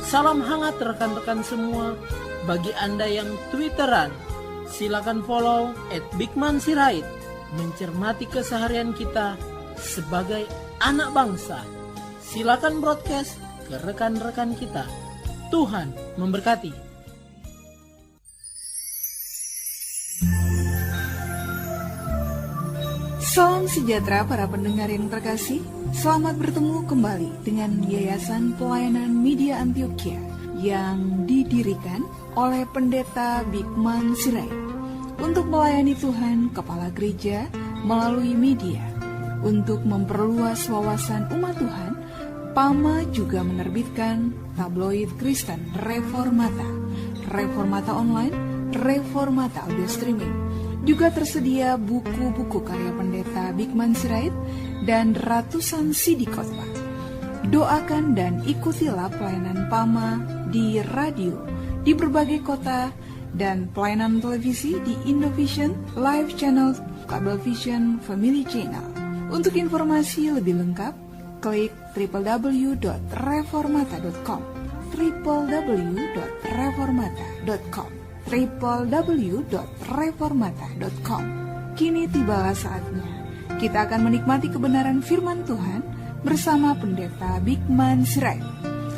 Salam hangat rekan-rekan semua. Bagi Anda yang Twitteran, silakan follow @bigmansirait. Mencermati keseharian kita sebagai anak bangsa. Silakan broadcast ke rekan-rekan kita. Tuhan memberkati. Salam sejahtera para pendengar yang terkasih. Selamat bertemu kembali dengan Yayasan Pelayanan Media Antioquia yang didirikan oleh Pendeta Bigman Sirait untuk melayani Tuhan Kepala Gereja melalui media. Untuk memperluas wawasan umat Tuhan, PAMA juga menerbitkan tabloid Kristen Reformata, Reformata Online, Reformata Audio Streaming. Juga tersedia buku-buku karya Pendeta Bigman Sirait dan ratusan CD khotbah. Doakan dan ikutilah pelayanan PAMA di radio, di berbagai kota, dan pelayanan televisi di Indovision, Live Channel, Cablevision, Family Channel. Untuk informasi lebih lengkap, klik www.reformata.com, www.reformata.com, www.reformata.com. Kini tibalah saatnya kita akan menikmati kebenaran firman Tuhan bersama Pendeta Bigman Sirait.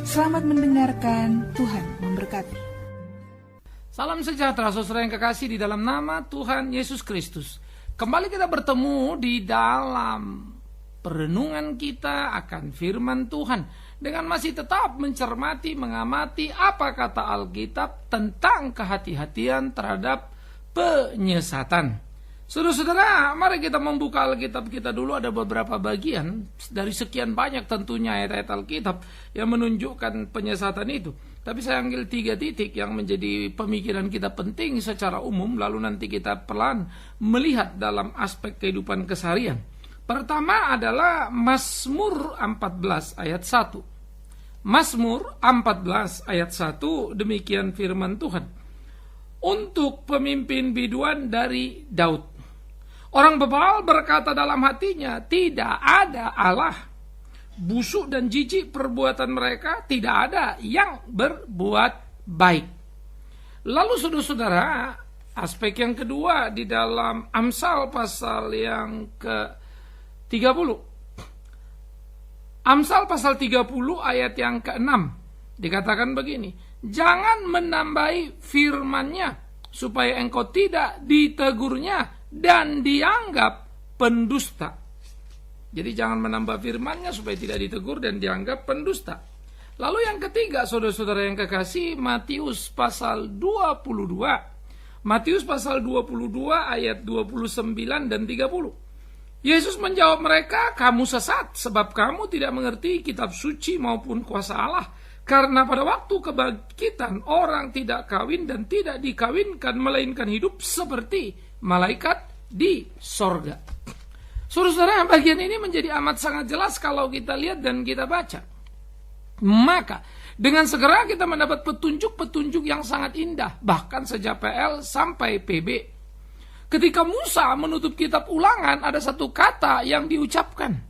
Selamat mendengarkan, Tuhan memberkati. Salam sejahtera saudara yang kekasih di dalam nama Tuhan Yesus Kristus. Kembali kita bertemu di dalam perenungan kita akan firman Tuhan dengan masih tetap mencermati, mengamati apa kata Alkitab tentang kehati-hatian terhadap penyesatan. Saudara-saudara, mari kita membuka Alkitab kita dulu. Ada beberapa bagian dari sekian banyak tentunya ayat-ayat Alkitab yang menunjukkan penyesatan itu. Tapi saya ambil 3 titik yang menjadi pemikiran kita penting secara umum, lalu nanti kita pelan melihat dalam aspek kehidupan keseharian. Pertama adalah Mazmur 14 ayat 1. Mazmur 14 ayat 1, demikian firman Tuhan. Untuk pemimpin biduan dari Daud. Orang bebal berkata dalam hatinya, tidak ada Allah. Busuk dan jijik perbuatan mereka, tidak ada yang berbuat baik. Lalu saudara-saudara, aspek yang kedua di dalam Amsal pasal yang ke-30. Amsal pasal 30 ayat yang ke-6 dikatakan begini, jangan menambahi firman-Nya supaya engkau tidak ditegurnya dan dianggap pendusta. Jadi jangan menambah firman-Nya supaya tidak ditegur dan dianggap pendusta. Lalu yang ketiga, saudara-saudara yang kekasih, Matius pasal 22. Matius pasal 22 ayat 29 dan 30. Yesus menjawab mereka, kamu sesat sebab kamu tidak mengerti kitab suci maupun kuasa Allah. Karena pada waktu kebangkitan orang tidak kawin dan tidak dikawinkan melainkan hidup seperti malaikat di sorga. Saudara-saudara, bagian ini menjadi amat sangat jelas kalau kita lihat dan kita baca. Maka dengan segera kita mendapat petunjuk-petunjuk yang sangat indah, bahkan sejak PL sampai PB. Ketika Musa menutup kitab Ulangan, ada satu kata yang diucapkan.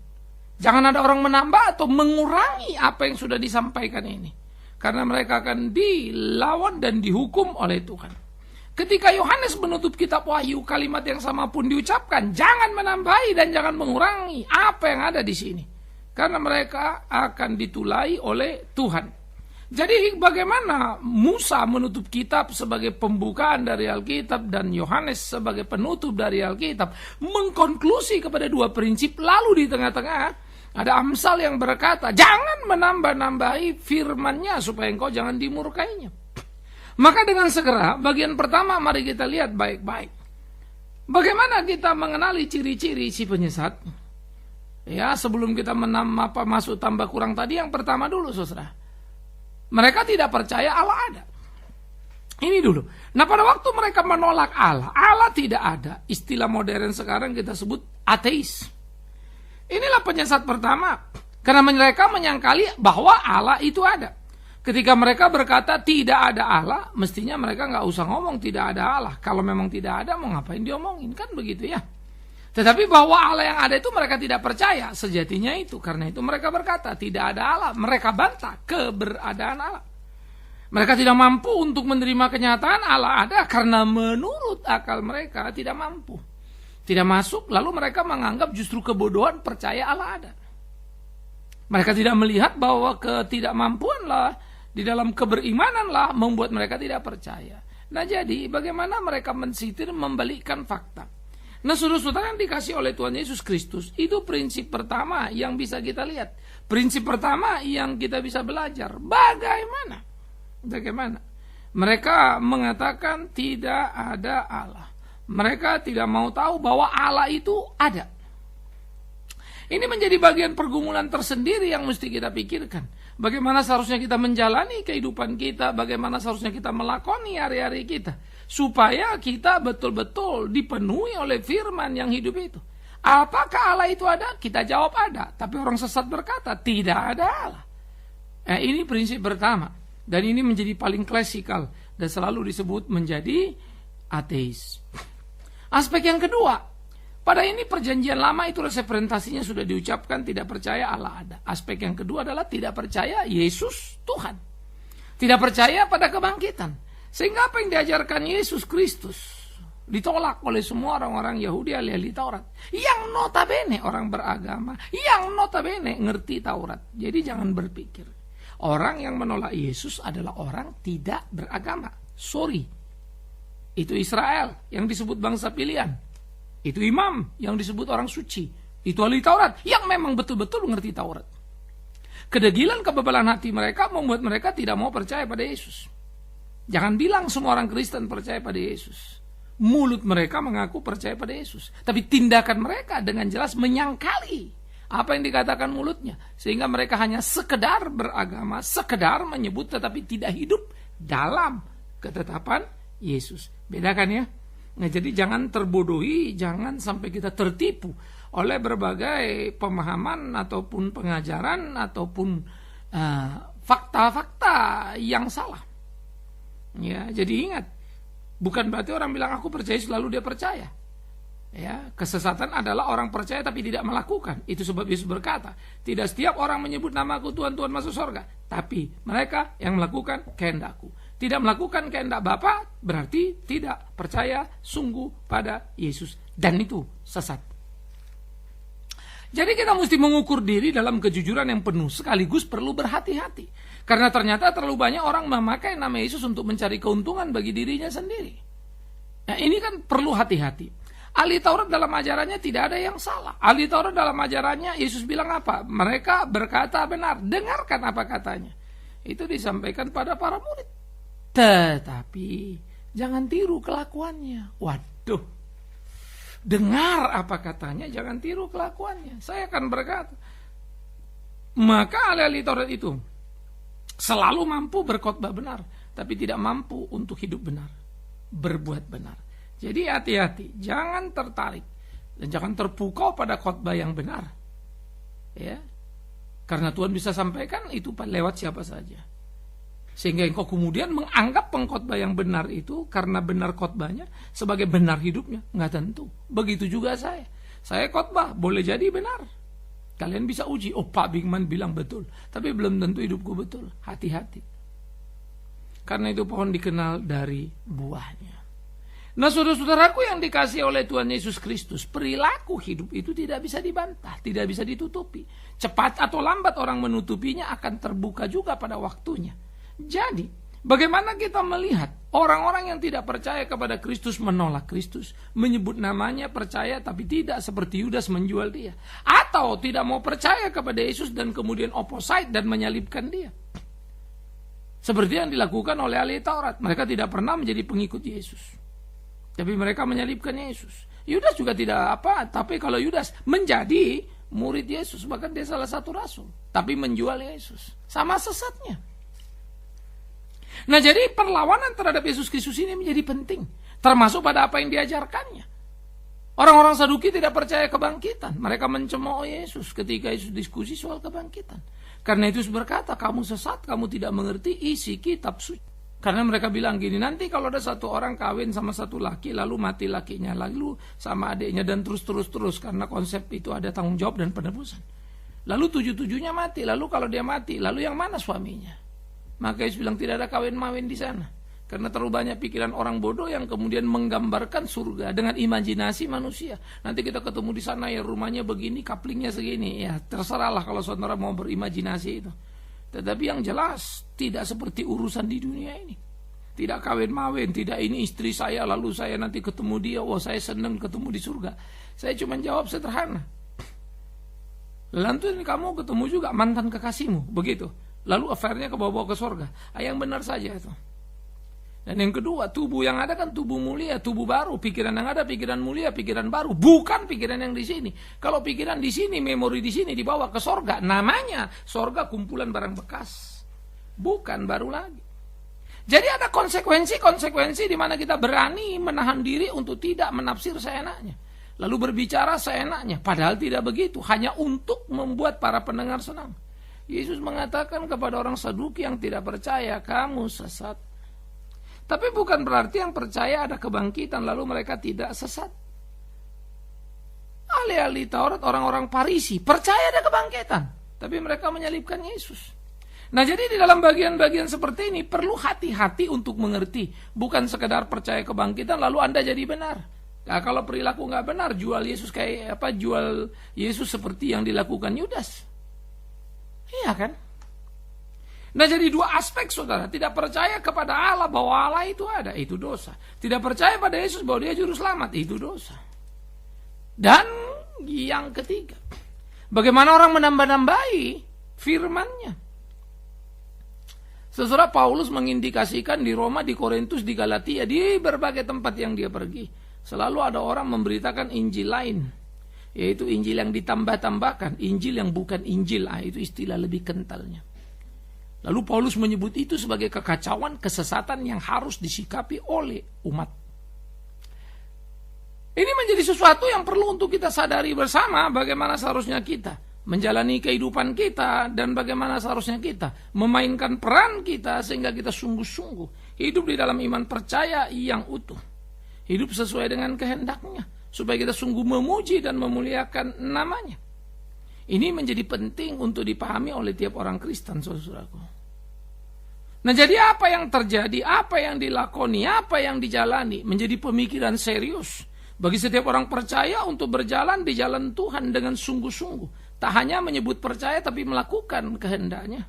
Jangan ada orang menambah atau mengurangi apa yang sudah disampaikan ini. Karena mereka akan dilawan dan dihukum oleh Tuhan. Ketika Yohanes menutup kitab Wahyu, kalimat yang sama pun diucapkan. Jangan menambahi dan jangan mengurangi apa yang ada di sini. Karena mereka akan ditulai oleh Tuhan. Jadi bagaimana Musa menutup kitab sebagai pembukaan dari Alkitab dan Yohanes sebagai penutup dari Alkitab mengkonklusi kepada 2 prinsip. Lalu di tengah-tengah ada Amsal yang berkata, jangan menambah-nambahi firman-Nya supaya engkau jangan dimurkainya. Maka dengan segera, bagian pertama mari kita lihat baik-baik. Bagaimana kita mengenali ciri-ciri si penyesat? Ya, sebelum kita masuk tambah kurang tadi, yang pertama dulu saudara. Mereka tidak percaya Allah ada. Ini dulu. Nah, pada waktu mereka menolak Allah, Allah tidak ada. Istilah modern sekarang kita sebut ateis. Inilah penyesat pertama. Karena mereka menyangkali bahwa Allah itu ada. Ketika mereka berkata tidak ada Allah, mestinya mereka nggak usah ngomong tidak ada Allah. Kalau memang tidak ada, mau ngapain diomongin? Kan begitu ya. Tetapi bahwa Allah yang ada itu mereka tidak percaya. Sejatinya itu. Karena itu mereka berkata tidak ada Allah. Mereka bantah keberadaan Allah. Mereka tidak mampu untuk menerima kenyataan Allah ada karena menurut akal mereka tidak mampu. Tidak masuk, lalu mereka menganggap justru kebodohan percaya Allah ada. Mereka tidak melihat bahwa ketidakmampuanlah di dalam keberimananlah membuat mereka tidak percaya. Nah jadi bagaimana mereka mensitir membalikkan fakta. Nah saudara-saudara yang dikasih oleh Tuhan Yesus Kristus, itu prinsip pertama yang bisa kita lihat. Prinsip pertama yang kita bisa belajar. Bagaimana? Mereka mengatakan tidak ada Allah. Mereka tidak mau tahu bahwa Allah itu ada. Ini menjadi bagian pergumulan tersendiri yang mesti kita pikirkan. Bagaimana seharusnya kita menjalani kehidupan kita, bagaimana seharusnya kita melakoni hari-hari kita, supaya kita betul-betul dipenuhi oleh firman yang hidup itu. Apakah Allah itu ada? Kita jawab ada. Tapi orang sesat berkata tidak ada Allah. Ini prinsip pertama. Dan ini menjadi paling klasikal dan selalu disebut menjadi ateis. Aspek yang kedua, pada ini perjanjian lama itu representasinya sudah diucapkan tidak percaya Allah ada. Aspek yang kedua adalah tidak percaya Yesus Tuhan. Tidak percaya pada kebangkitan. Sehingga apa yang diajarkan Yesus Kristus ditolak oleh semua orang-orang Yahudi ahli Taurat. Yang notabene orang beragama, yang notabene ngerti Taurat. Jadi jangan berpikir orang yang menolak Yesus adalah orang tidak beragama. Sorry. Itu Israel yang disebut bangsa pilihan. Itu imam yang disebut orang suci. Itu ahli Taurat yang memang betul-betul mengerti Taurat. Kedegilan kebebalan hati mereka membuat mereka tidak mau percaya pada Yesus. Jangan bilang semua orang Kristen percaya pada Yesus. Mulut mereka mengaku percaya pada Yesus. Tapi tindakan mereka dengan jelas menyangkali apa yang dikatakan mulutnya. Sehingga mereka hanya sekedar beragama, sekedar menyebut tetapi tidak hidup dalam ketetapan Yesus. Bedakan ya. Nah, jadi jangan terbodohi, jangan sampai kita tertipu oleh berbagai pemahaman ataupun pengajaran ataupun fakta-fakta yang salah. Ya, jadi ingat, bukan berarti orang bilang aku percaya selalu dia percaya. Ya, kesesatan adalah orang percaya tapi tidak melakukan. Itu sebab Yesus berkata, tidak setiap orang menyebut namaku Tuhan, Tuhan masuk surga, tapi mereka yang melakukan kehendakku. Tidak melakukan kehendak Bapa berarti tidak percaya sungguh pada Yesus, dan itu sesat. Jadi kita mesti mengukur diri dalam kejujuran yang penuh, sekaligus perlu berhati-hati. Karena ternyata terlalu banyak orang memakai nama Yesus untuk mencari keuntungan bagi dirinya sendiri. Nah, ini kan perlu hati-hati. Ahli Taurat dalam ajarannya tidak ada yang salah. Ahli Taurat dalam ajarannya Yesus bilang apa? Mereka berkata benar. Dengarkan apa katanya. Itu disampaikan pada para murid. Tetapi jangan tiru kelakuannya. Waduh. Dengar apa katanya, jangan tiru kelakuannya. Saya akan berkata. Maka ahli Taurat itu selalu mampu berkhotbah benar, tapi tidak mampu untuk hidup benar, berbuat benar. Jadi hati-hati, jangan tertarik dan jangan terpukau pada khotbah yang benar. Ya. Karena Tuhan bisa sampaikan itu lewat siapa saja. Sehingga engkau kemudian menganggap pengkhotbah yang benar itu karena benar khotbahnya sebagai benar hidupnya, enggak tentu. Begitu juga saya. Saya khotbah boleh jadi benar. Kalian bisa uji, oh Pak Bigman bilang betul, tapi belum tentu hidupku betul. Hati-hati. Karena itu pohon dikenal dari buahnya. Nah, saudara-saudaraku yang dikasihi oleh Tuhan Yesus Kristus, perilaku hidup itu tidak bisa dibantah, tidak bisa ditutupi. Cepat atau lambat orang menutupinya akan terbuka juga pada waktunya. Jadi, bagaimana kita melihat orang-orang yang tidak percaya kepada Kristus menolak Kristus, menyebut namanya percaya tapi tidak seperti Yudas menjual dia, atau tidak mau percaya kepada Yesus dan kemudian opposite dan menyalibkan dia? Seperti yang dilakukan oleh ahli Taurat, mereka tidak pernah menjadi pengikut Yesus. Tapi mereka menyalibkan Yesus. Yudas juga tidak apa, tapi kalau Yudas menjadi murid Yesus, bahkan dia salah satu rasul, tapi menjual Yesus. Sama sesatnya. Nah, jadi perlawanan terhadap Yesus Kristus ini menjadi penting, termasuk pada apa yang diajarkannya. Orang-orang Saduki tidak percaya kebangkitan. Mereka mencemooh Yesus ketika Yesus diskusi soal kebangkitan. Karena Yesus berkata, kamu sesat, kamu tidak mengerti isi kitab suci. Karena mereka bilang gini, nanti kalau ada satu orang kawin sama satu laki, lalu mati lakinya, lalu sama adiknya, dan terus, karena konsep itu ada tanggung jawab dan penebusan. Lalu 7-7-nya mati, lalu kalau dia mati, lalu yang mana suaminya? Maka Yesus bilang tidak ada kawin-mawin di sana. Karena terlalu banyak pikiran orang bodoh yang kemudian menggambarkan surga dengan imajinasi manusia. Nanti kita ketemu di sana ya rumahnya begini, kaplingnya segini. Ya terserahlah kalau saudara mau berimajinasi itu. Tetapi yang jelas tidak seperti urusan di dunia ini. Tidak kawin-mawin, tidak ini istri saya lalu saya nanti ketemu dia, wah saya senang ketemu di surga. Saya cuma jawab sederhana. Lalu kamu ketemu juga mantan kekasihmu, begitu. Lalu affairnya kebawa ke surga. Yang benar saja itu. Dan yang kedua, tubuh yang ada kan tubuh mulia, tubuh baru. Pikiran yang ada pikiran mulia, pikiran baru. Bukan pikiran yang di sini. Kalau pikiran di sini, memori di sini dibawa ke sorga. Namanya sorga kumpulan barang bekas. Bukan baru lagi. Jadi ada konsekuensi di mana kita berani menahan diri untuk tidak menafsir seenaknya. Lalu berbicara seenaknya. Padahal tidak begitu. Hanya untuk membuat para pendengar senang. Yesus mengatakan kepada orang Saduki yang tidak percaya, kamu sesat. Tapi bukan berarti yang percaya ada kebangkitan lalu mereka tidak sesat. Ahli-ahli Taurat, orang-orang Farisi percaya ada kebangkitan, tapi mereka menyalibkan Yesus. Nah jadi di dalam bagian-bagian seperti ini perlu hati-hati untuk mengerti. Bukan sekedar percaya kebangkitan lalu Anda jadi benar. Nah, kalau perilaku nggak benar, jual Yesus kayak apa? Jual Yesus seperti yang dilakukan Yudas. Iya kan? Nah jadi dua aspek saudara. Tidak percaya kepada Allah bahwa Allah itu ada, itu dosa. Tidak percaya pada Yesus bahwa dia juru selamat, itu dosa. Dan yang ketiga, bagaimana orang menambah-nambahi firman-Nya. Saudara, Paulus mengindikasikan di Roma, di Korintus, di Galatia, di berbagai tempat yang dia pergi, selalu ada orang memberitakan Injil lain, yaitu Injil yang ditambah-tambahkan, Injil yang bukan Injil. Itu istilah lebih kentalnya. Lalu Paulus menyebut itu sebagai kekacauan, kesesatan yang harus disikapi oleh umat. Ini menjadi sesuatu yang perlu untuk kita sadari bersama bagaimana seharusnya kita menjalani kehidupan kita dan bagaimana seharusnya kita memainkan peran kita sehingga kita sungguh-sungguh hidup di dalam iman percaya yang utuh. Hidup sesuai dengan kehendaknya supaya kita sungguh memuji dan memuliakan namanya. Ini menjadi penting untuk dipahami oleh tiap orang Kristen, saudaraku. Nah jadi apa yang terjadi, apa yang dilakoni, apa yang dijalani menjadi pemikiran serius bagi setiap orang percaya untuk berjalan di jalan Tuhan dengan sungguh-sungguh. Tak hanya menyebut percaya tapi melakukan kehendaknya.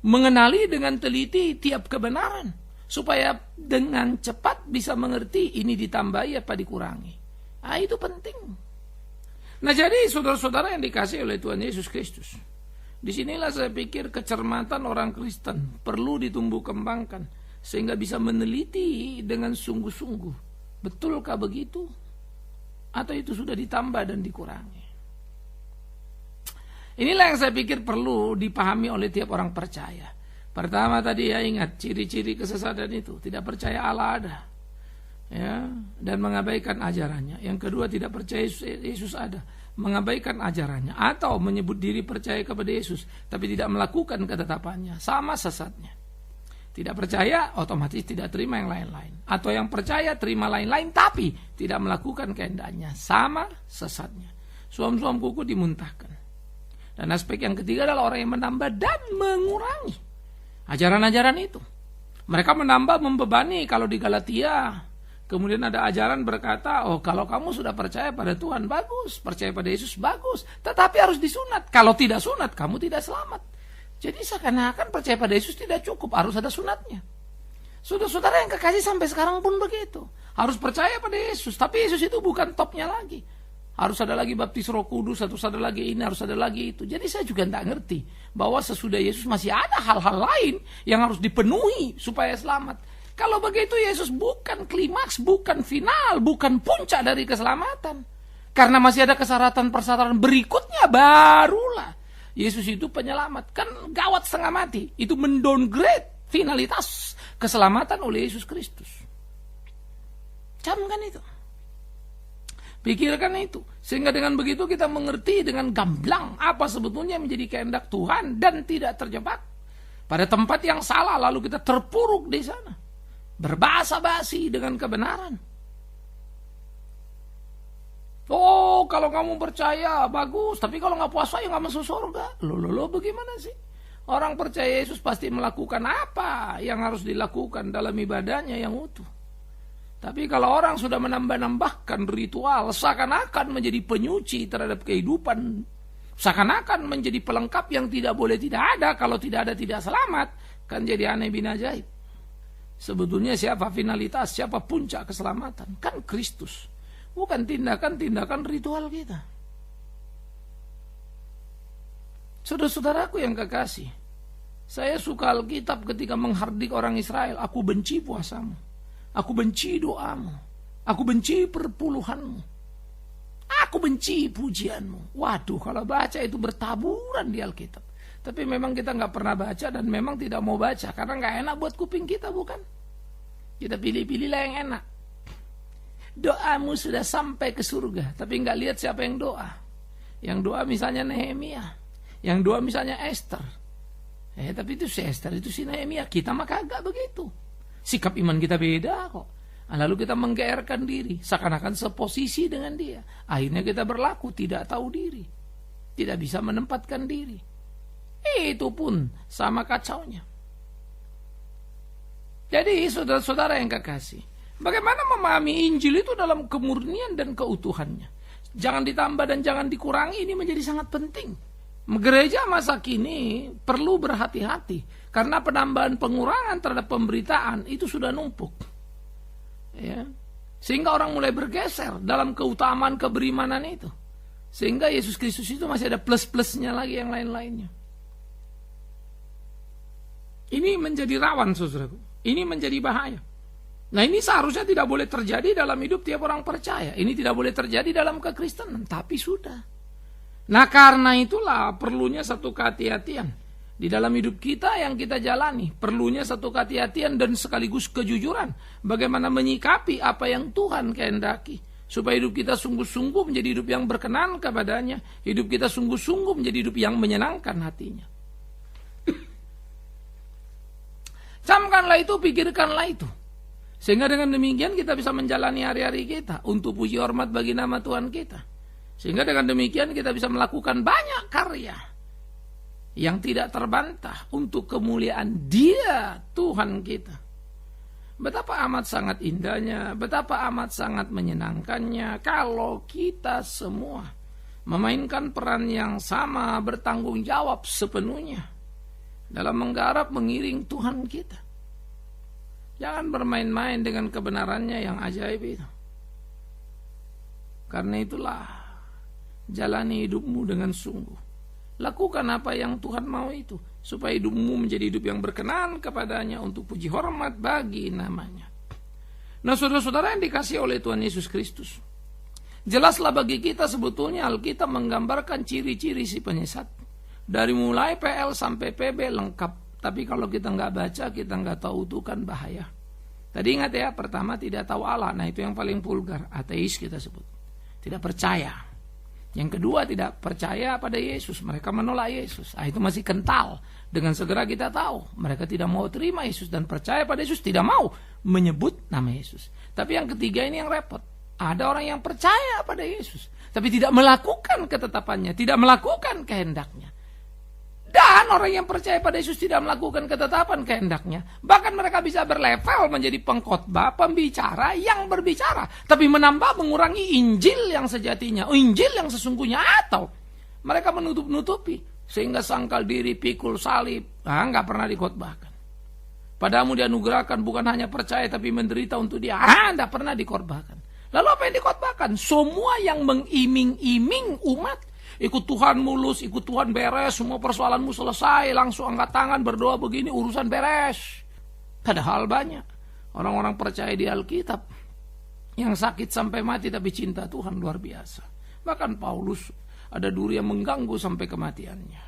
Mengenali dengan teliti tiap kebenaran supaya dengan cepat bisa mengerti ini ditambahi apa dikurangi. Itu penting. Nah jadi saudara-saudara yang dikasihi oleh Tuhan Yesus Kristus, disinilah saya pikir kecermatan orang Kristen perlu ditumbuh kembangkan sehingga bisa meneliti dengan sungguh-sungguh. Betulkah begitu? Atau itu sudah ditambah dan dikurangi? Inilah yang saya pikir perlu dipahami oleh tiap orang percaya. Pertama tadi ya ingat ciri-ciri kesesatan itu, tidak percaya Allah ada. Ya, dan mengabaikan ajarannya. Yang kedua tidak percaya Yesus ada, mengabaikan ajarannya, atau menyebut diri percaya kepada Yesus tapi tidak melakukan ketetapannya, sama sesatnya. Tidak percaya otomatis tidak terima yang lain-lain, atau yang percaya terima lain-lain tapi tidak melakukan kehendaknya, sama sesatnya. Suam-suam kuku dimuntahkan. Dan aspek yang ketiga adalah orang yang menambah dan mengurangi ajaran-ajaran itu. Mereka menambah, membebani. Kalau di Galatia kemudian ada ajaran berkata, oh kalau kamu sudah percaya pada Tuhan, bagus. Percaya pada Yesus, bagus. Tetapi harus disunat. Kalau tidak sunat, kamu tidak selamat. Jadi seakan-akan percaya pada Yesus tidak cukup, harus ada sunatnya. Saudara-saudara yang kekasih sampai sekarang pun begitu. Harus percaya pada Yesus, tapi Yesus itu bukan topnya lagi. Harus ada lagi baptis Roh Kudus, harus ada lagi ini, harus ada lagi itu. Jadi saya juga tidak ngerti bahwa sesudah Yesus masih ada hal-hal lain yang harus dipenuhi supaya selamat. Kalau begitu Yesus bukan klimaks, bukan final, bukan puncak dari keselamatan. Karena masih ada persyaratan berikutnya, barulah Yesus itu penyelamat. Kan gawat setengah mati. Itu mendowngrade finalitas keselamatan oleh Yesus Kristus. Camkan itu. Pikirkan itu. Sehingga dengan begitu kita mengerti dengan gamblang apa sebetulnya menjadi kehendak Tuhan dan tidak terjebak pada tempat yang salah lalu kita terpuruk di sana. Berbahasa-basi dengan kebenaran. Oh, kalau kamu percaya bagus, tapi kalau nggak puasa ya nggak masuk surga. Loh, bagaimana sih? Orang percaya Yesus pasti melakukan apa yang harus dilakukan dalam ibadahnya yang utuh. Tapi kalau orang sudah menambah-nambahkan ritual, seakan-akan menjadi penyuci terhadap kehidupan, seakan-akan menjadi pelengkap yang tidak boleh tidak ada, kalau tidak ada tidak selamat, kan jadi aneh bin ajaib. Sebetulnya siapa finalitas, siapa puncak keselamatan? Kan Kristus, bukan tindakan-tindakan ritual kita. Saudara-saudaraku yang kekasih, saya suka Alkitab ketika menghardik orang Israel. Aku benci puasamu, aku benci doamu, aku benci perpuluhanmu, aku benci pujianmu. Waduh, kalau baca itu bertaburan di Alkitab. Tapi memang kita nggak pernah baca dan memang tidak mau baca karena nggak enak buat kuping kita, bukan? Kita pilih-pilihlah yang enak. Doamu sudah sampai ke surga, tapi nggak lihat siapa yang doa. Yang doa misalnya Nehemia, yang doa misalnya Esther. Tapi itu si Esther, itu si Nehemia. Kita mah kagak begitu. Sikap iman kita beda kok. Lalu kita menggeerkan diri, seakan-akan seposisi dengan dia. Akhirnya kita berlaku tidak tahu diri, tidak bisa menempatkan diri. Itu pun sama kacaunya. Jadi saudara-saudara yang kekasih, bagaimana memahami Injil itu dalam kemurnian dan keutuhannya? Jangan ditambah dan jangan dikurangi, ini menjadi sangat penting. Gereja masa kini perlu berhati-hati karena penambahan pengurangan terhadap pemberitaan itu sudah numpuk, ya. Sehingga orang mulai bergeser dalam keutamaan keberimanan itu, sehingga Yesus Kristus itu masih ada plus-plusnya lagi yang lain-lainnya. Ini menjadi rawan, saudaraku. Ini menjadi bahaya. Nah, ini seharusnya tidak boleh terjadi dalam hidup tiap orang percaya. Ini tidak boleh terjadi dalam kekristenan, tapi sudah. Nah, karena itulah perlunya satu kehati-hatian di dalam hidup kita yang kita jalani. Perlunya satu kehati-hatian dan sekaligus kejujuran. Bagaimana menyikapi apa yang Tuhan kehendaki. Supaya hidup kita sungguh-sungguh menjadi hidup yang berkenan kepadanya. Hidup kita sungguh-sungguh menjadi hidup yang menyenangkan hatinya. Camkanlah itu, pikirkanlah itu. Sehingga dengan demikian kita bisa menjalani hari-hari kita untuk puji hormat bagi nama Tuhan kita. Sehingga dengan demikian kita bisa melakukan banyak karya yang tidak terbantah untuk kemuliaan Dia, Tuhan kita. Betapa amat sangat indahnya, betapa amat sangat menyenangkannya kalau kita semua memainkan peran yang sama, bertanggung jawab sepenuhnya dalam menggarap mengiring Tuhan kita. Jangan bermain-main dengan kebenarannya yang ajaib itu. Karena itulah, jalani hidupmu dengan sungguh. Lakukan apa yang Tuhan mau itu, supaya hidupmu menjadi hidup yang berkenan kepadanya untuk puji hormat bagi namanya. Nah, saudara-saudara yang dikasihi oleh Tuhan Yesus Kristus, jelaslah bagi kita sebetulnya Alkitab menggambarkan ciri-ciri si penyesat. Dari mulai PL sampai PB lengkap. Tapi kalau kita nggak baca, kita nggak tahu, itu kan bahaya. Tadi ingat ya, pertama tidak tahu Allah. Nah, itu yang paling vulgar, ateis kita sebut. Tidak percaya. Yang kedua, tidak percaya pada Yesus. Mereka menolak Yesus. Itu masih kental. Dengan segera kita tahu, mereka tidak mau terima Yesus dan percaya pada Yesus, tidak mau menyebut nama Yesus. Tapi yang ketiga ini yang repot. Ada orang yang percaya pada Yesus, tapi tidak melakukan ketetapannya, tidak melakukan kehendaknya. Dan orang yang percaya pada Yesus tidak melakukan ketetapan kehendaknya. Bahkan mereka bisa berlevel menjadi pengkhotbah, pembicara yang berbicara, tapi menambah mengurangi Injil yang sejatinya, Injil yang sesungguhnya. Atau mereka menutup-nutupi sehingga sangkal diri, pikul salib, nggak pernah dikhotbahkan. Padamu dianugerahkan bukan hanya percaya tapi menderita untuk dia, nggak pernah dikhotbahkan. Lalu apa yang dikhotbahkan? Semua yang mengiming-iming umat. Ikut Tuhan mulus, ikut Tuhan beres, semua persoalanmu selesai, langsung angkat tangan, berdoa begini, urusan beres. Padahal banyak orang-orang percaya di Alkitab yang sakit sampai mati tapi cinta Tuhan luar biasa. Bahkan Paulus, ada duri yang mengganggu sampai kematiannya.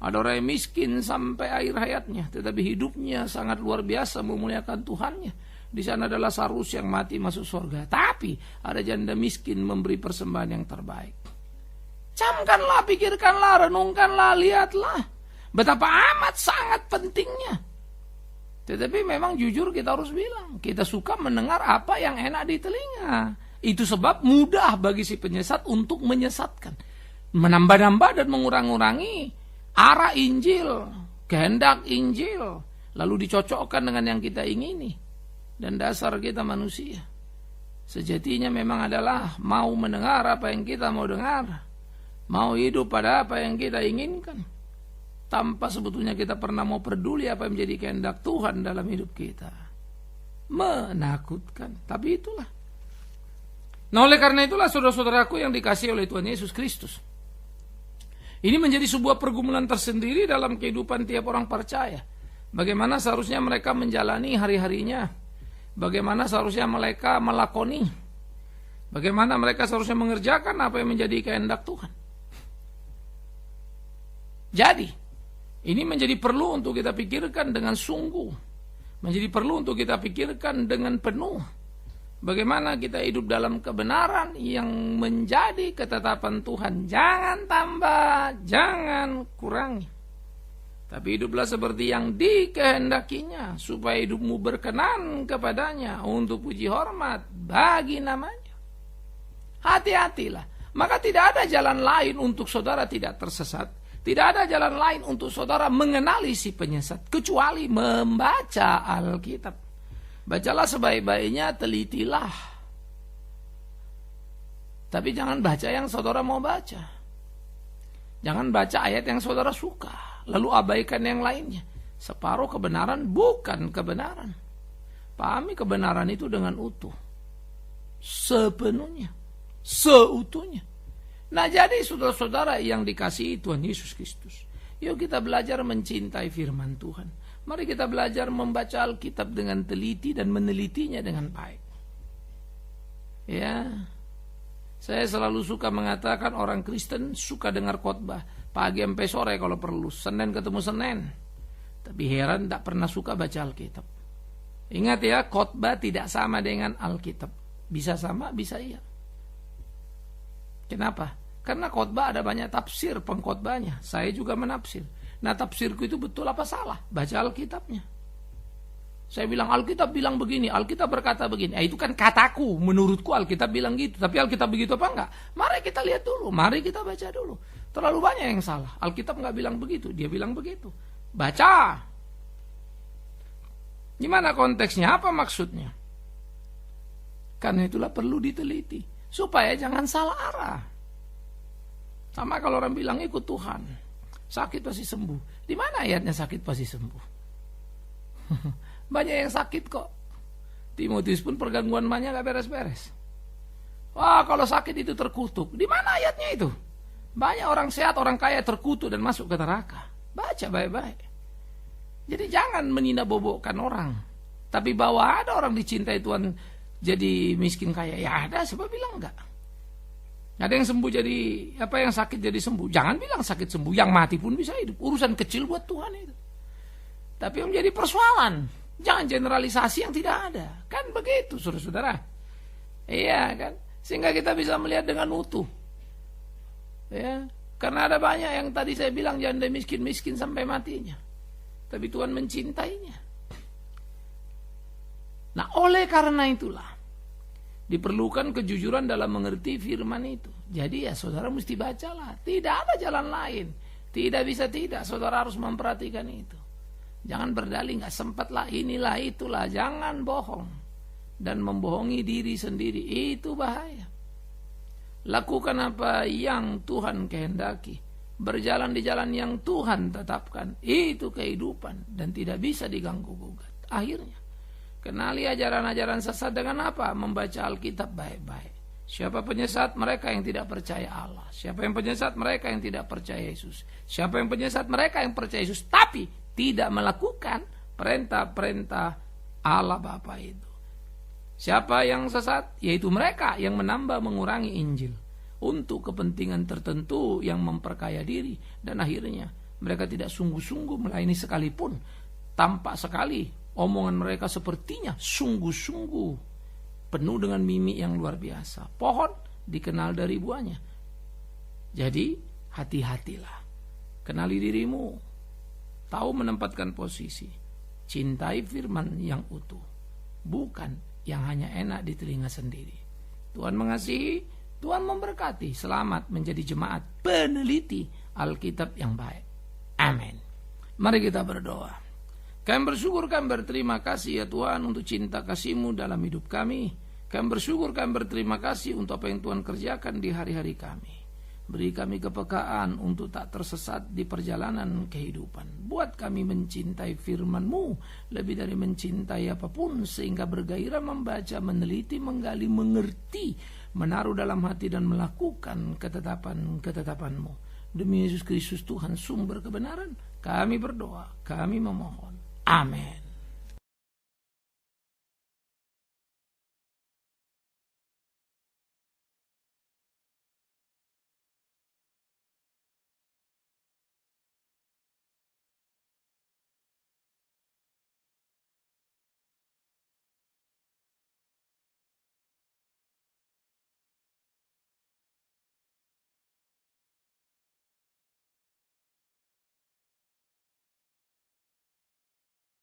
Ada orang yang miskin sampai akhir hayatnya, tetapi hidupnya sangat luar biasa memuliakan Tuhannya. Di sana adalah Sarus yang mati masuk surga. Tapi ada janda miskin memberi persembahan yang terbaik. Camkanlah, pikirkanlah, renungkanlah, lihatlah. Betapa amat sangat pentingnya. Tetapi memang jujur kita harus bilang, kita suka mendengar apa yang enak di telinga. Itu sebab mudah bagi si penyesat untuk menyesatkan. Menambah-nambah dan mengurangi arah Injil. kehendak Injil, lalu dicocokkan dengan yang kita ingini. Dan dasar kita manusia sejatinya memang adalah mau mendengar apa yang kita mau dengar, mau hidup pada apa yang kita inginkan, tanpa sebetulnya kita pernah mau peduli apa yang menjadi kehendak Tuhan dalam hidup kita. Menakutkan, tapi itulah. Nah, oleh karena itulah saudara-saudaraku yang dikasihi oleh Tuhan Yesus Kristus, ini menjadi sebuah pergumulan tersendiri dalam kehidupan tiap orang percaya. Bagaimana seharusnya mereka menjalani hari-harinya, bagaimana seharusnya mereka melakoni, bagaimana mereka seharusnya mengerjakan apa yang menjadi kehendak Tuhan. Jadi, ini menjadi perlu untuk kita pikirkan dengan sungguh, menjadi perlu untuk kita pikirkan dengan penuh. Bagaimana kita hidup dalam kebenaran yang menjadi ketetapan Tuhan. Jangan tambah, jangan kurangi, tapi hiduplah seperti yang dikehendakinya, supaya hidupmu berkenan kepadanya untuk puji hormat bagi namanya. Hati-hatilah, maka tidak ada jalan lain untuk saudara tidak tersesat. Tidak ada jalan lain untuk saudara mengenali si penyesat, kecuali membaca Alkitab. Bacalah sebaik-baiknya, telitilah. Tapi jangan baca yang saudara mau baca. Jangan baca ayat yang saudara suka, lalu abaikan yang lainnya. Separuh kebenaran bukan kebenaran. Pahami kebenaran itu dengan utuh, sepenuhnya, seutuhnya. Nah, jadi saudara-saudara yang dikasihi Tuhan Yesus Kristus, yuk kita belajar mencintai firman Tuhan. Mari kita belajar membaca Alkitab dengan teliti dan menelitinya dengan baik. Ya, saya selalu suka mengatakan orang Kristen suka dengar khotbah pagi sampai sore kalau perlu, Senin ketemu Senin. Tapi heran tak pernah suka baca Alkitab. Ingat ya, khotbah tidak sama dengan Alkitab. Bisa sama, bisa iya. Kenapa? Karena khotbah ada banyak tafsir pengkhotbahnya. Saya juga menafsir. Nah, tafsirku itu betul apa salah? Baca Alkitabnya. Saya bilang Alkitab bilang begini, Alkitab berkata begini. Itu kan kataku, menurutku Alkitab bilang gitu. Tapi Alkitab begitu apa enggak? Mari kita lihat dulu, mari kita baca dulu. Terlalu banyak yang salah. Alkitab enggak bilang begitu, dia bilang begitu. Baca. Gimana konteksnya? Apa maksudnya? Karena itulah perlu diteliti, supaya jangan salah arah. Sama kalau orang bilang ikut Tuhan, sakit pasti sembuh. Di mana ayatnya sakit pasti sembuh? Banyak yang sakit kok. Timotius pun pergangguan banyak gak beres-beres. Wah, kalau sakit itu terkutuk. Di mana ayatnya itu? Banyak orang sehat, orang kaya terkutuk dan masuk ke neraka. Baca baik-baik. Jadi jangan menina-bobokkan orang. Tapi bahwa ada orang dicintai Tuhan jadi miskin kaya, ya ada, siapa bilang enggak? Ada yang sembuh jadi, yang sakit jadi sembuh. Jangan bilang sakit sembuh, yang mati pun bisa hidup. Urusan kecil buat Tuhan itu. Tapi yang menjadi persoalan, jangan generalisasi yang tidak ada. Kan begitu, saudara-saudara. Iya kan? Sehingga kita bisa melihat dengan utuh. Ya, karena ada banyak yang tadi saya bilang janda miskin-miskin sampai matinya. Tapi Tuhan mencintainya. Nah, oleh karena itulah diperlukan kejujuran dalam mengerti firman itu. Jadi ya saudara mesti bacalah. Tidak ada jalan lain. Tidak bisa tidak. Saudara harus memperhatikan itu. Jangan berdalih nggak sempat lah, inilah itulah. Jangan bohong dan membohongi diri sendiri. Itu bahaya. Lakukan apa yang Tuhan kehendaki. Berjalan di jalan yang Tuhan tetapkan. Itu kehidupan dan tidak bisa diganggu gugat. Akhirnya kenali ajaran-ajaran sesat dengan apa? Membaca Alkitab baik-baik. Siapa penyesat? Mereka yang tidak percaya Allah. Siapa yang penyesat? Mereka yang tidak percaya Yesus. Siapa yang penyesat? Mereka yang percaya Yesus tapi tidak melakukan perintah-perintah Allah Bapa itu. Siapa yang sesat? Yaitu mereka yang menambah mengurangi Injil untuk kepentingan tertentu yang memperkaya diri, dan akhirnya mereka tidak sungguh-sungguh melayani sekalipun. Tampak sekali omongan mereka sepertinya sungguh-sungguh penuh dengan mimik yang luar biasa. Pohon dikenal dari buahnya. Jadi hati-hatilah. Kenali dirimu. Tahu menempatkan posisi. Cintai firman yang utuh. Bukan yang hanya enak di telinga sendiri. Tuhan mengasihi, Tuhan memberkati. Selamat menjadi jemaat peneliti Alkitab yang baik. Amin. Mari kita berdoa. Kami bersyukur, kami berterima kasih ya Tuhan untuk cinta kasih-Mu dalam hidup kami. Kami bersyukur, kami berterima kasih untuk apa yang Tuhan kerjakan di hari-hari kami. Beri kami kepekaan untuk tak tersesat di perjalanan kehidupan. Buat kami mencintai firman-Mu lebih dari mencintai apapun, sehingga bergairah membaca, meneliti, menggali, mengerti, menaruh dalam hati dan melakukan ketetapan-ketetapan-Mu. Demi Yesus Kristus Tuhan sumber kebenaran, kami berdoa, kami memohon. Amin.